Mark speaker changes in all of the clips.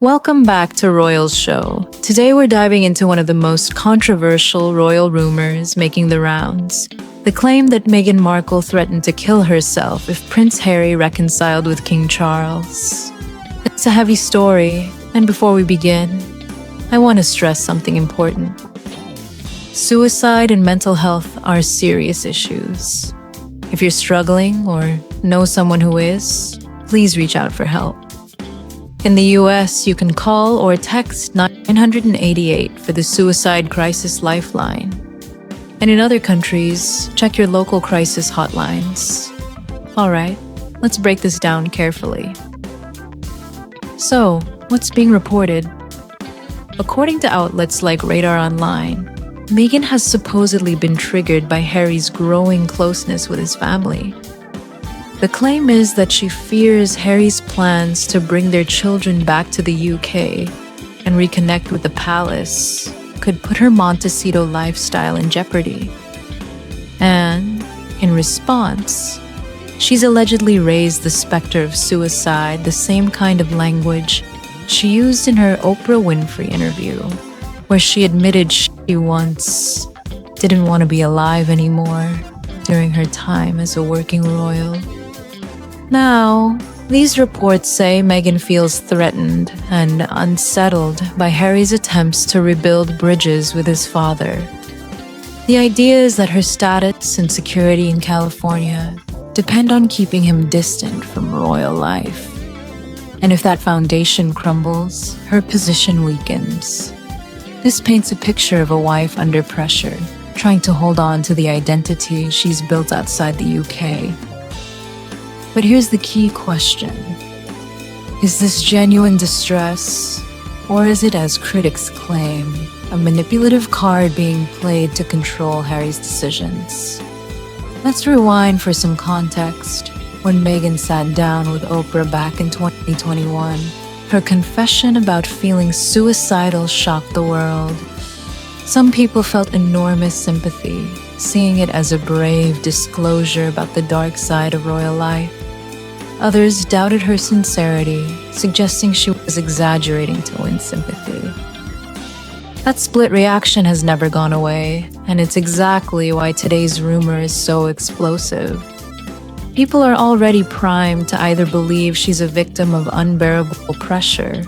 Speaker 1: Welcome back to Royal's Show. Today we're diving into one of the most controversial royal rumors making the rounds. The claim that Meghan Markle threatened to kill herself if Prince Harry reconciled with King Charles. It's a heavy story, and before we begin, I want to stress something important. Suicide and mental health are serious issues. If you're struggling or know someone who is, please reach out for help. In the US, you can call or text 988 for the Suicide Crisis Lifeline. And in other countries, check your local crisis hotlines. All right, let's break this down carefully. So, what's being reported? According to outlets like Radar Online, Meghan has supposedly been triggered by Harry's growing closeness with his family. The claim is that she fears Harry's plans to bring their children back to the UK and reconnect with the palace could put her Montecito lifestyle in jeopardy. And, in response, she's allegedly raised the specter of suicide, the same kind of language she used in her Oprah Winfrey interview, where she admitted she once didn't want to be alive anymore during her time as a working royal. Now, these reports say Meghan feels threatened and unsettled by Harry's attempts to rebuild bridges with his father. The idea is that her status and security in California depend on keeping him distant from royal life. And if that foundation crumbles, her position weakens. This paints a picture of a wife under pressure, trying to hold on to the identity she's built outside the UK. But here's the key question. Is this genuine distress, or is it, as critics claim, a manipulative card being played to control Harry's decisions? Let's rewind for some context. When Meghan sat down with Oprah back in 2021, her confession about feeling suicidal shocked the world. Some people felt enormous sympathy, seeing it as a brave disclosure about the dark side of royal life. Others doubted her sincerity, suggesting she was exaggerating to win sympathy. That split reaction has never gone away, and it's exactly why today's rumor is so explosive. People are already primed to either believe she's a victim of unbearable pressure,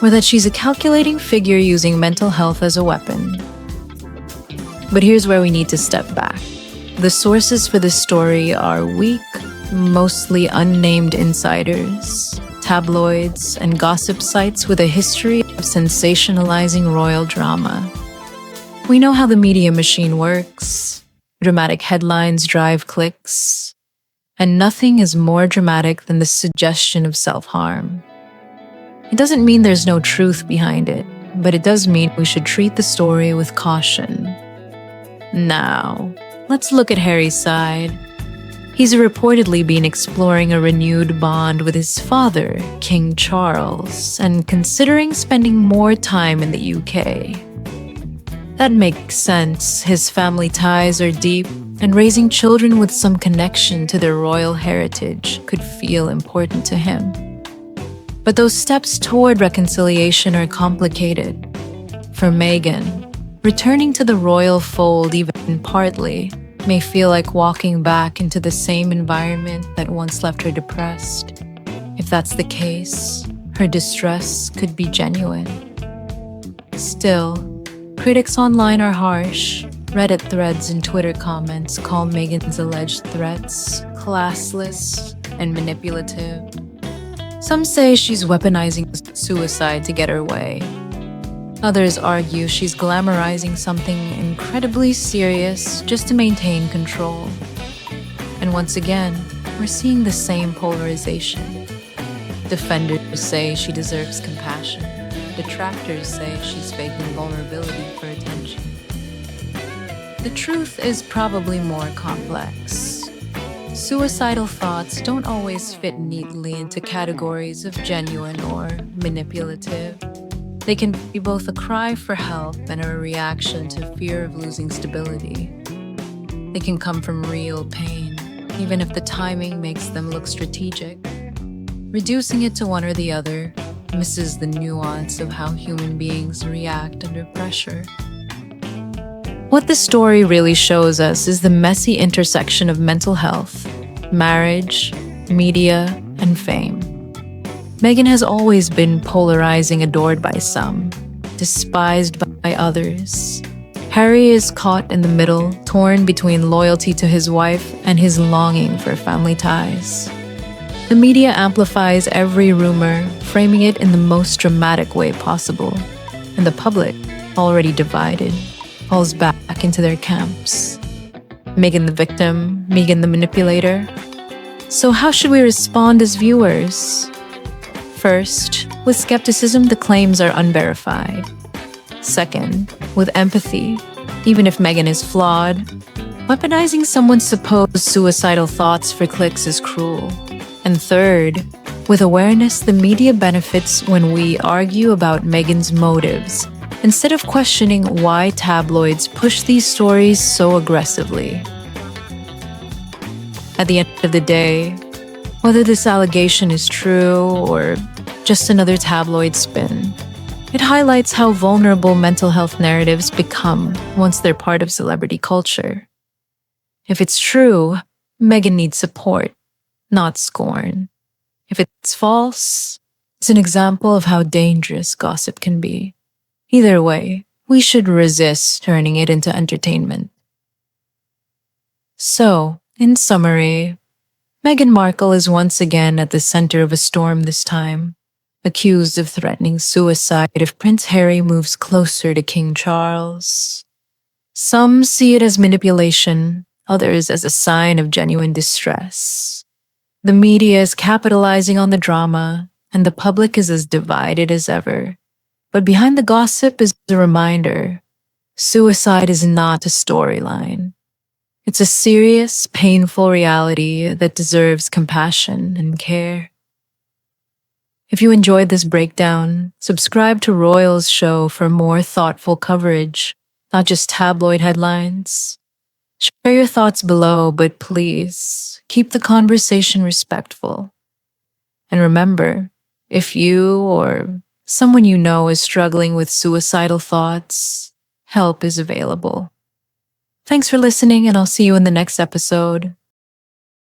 Speaker 1: or that she's a calculating figure using mental health as a weapon. But here's where we need to step back. The sources for this story are weak, mostly unnamed insiders, tabloids, and gossip sites with a history of sensationalizing royal drama. We know how the media machine works. Dramatic headlines drive clicks, and nothing is more dramatic than the suggestion of self-harm. It doesn't mean there's no truth behind it, but it does mean we should treat the story with caution. Now, let's look at Harry's side. He's reportedly been exploring a renewed bond with his father, King Charles, and considering spending more time in the UK. That makes sense. His family ties are deep, and raising children with some connection to their royal heritage could feel important to him. But those steps toward reconciliation are complicated. For Meghan, returning to the royal fold, even partly, may feel like walking back into the same environment that once left her depressed. If that's the case, her distress could be genuine. Still, critics online are harsh. Reddit threads and Twitter comments call Meghan's alleged threats classless and manipulative. Some say she's weaponizing suicide to get her way. Others argue she's glamorizing something incredibly serious just to maintain control. And once again, we're seeing the same polarization. Defenders say she deserves compassion. Detractors say she's faking vulnerability for attention. The truth is probably more complex. Suicidal thoughts don't always fit neatly into categories of genuine or manipulative. They can be both a cry for help and a reaction to fear of losing stability. They can come from real pain, even if the timing makes them look strategic. Reducing it to one or the other misses the nuance of how human beings react under pressure. What this story really shows us is the messy intersection of mental health, marriage, media, and fame. Meghan has always been polarizing, adored by some, despised by others. Harry is caught in the middle, torn between loyalty to his wife and his longing for family ties. The media amplifies every rumor, framing it in the most dramatic way possible, and the public, already divided, falls back into their camps. Meghan the victim, Meghan the manipulator. So how should we respond as viewers? First, with skepticism, the claims are unverified. Second, with empathy, even if Meghan is flawed, weaponizing someone's supposed suicidal thoughts for clicks is cruel. And third, with awareness, the media benefits when we argue about Meghan's motives, instead of questioning why tabloids push these stories so aggressively. At the end of the day, whether this allegation is true or just another tabloid spin, it highlights how vulnerable mental health narratives become once they're part of celebrity culture. If it's true, Meghan needs support, not scorn. If it's false, it's an example of how dangerous gossip can be. Either way, we should resist turning it into entertainment. So, in summary, Meghan Markle is once again at the center of a storm this time, accused of threatening suicide if Prince Harry moves closer to King Charles. Some see it as manipulation, others as a sign of genuine distress. The media is capitalizing on the drama, and the public is as divided as ever. But behind the gossip is a reminder: suicide is not a storyline. It's a serious, painful reality that deserves compassion and care. If you enjoyed this breakdown, subscribe to Royal's show for more thoughtful coverage, not just tabloid headlines. Share your thoughts below, but please keep the conversation respectful. And remember, if you or someone you know is struggling with suicidal thoughts, help is available. Thanks for listening, and I'll see you in the next episode.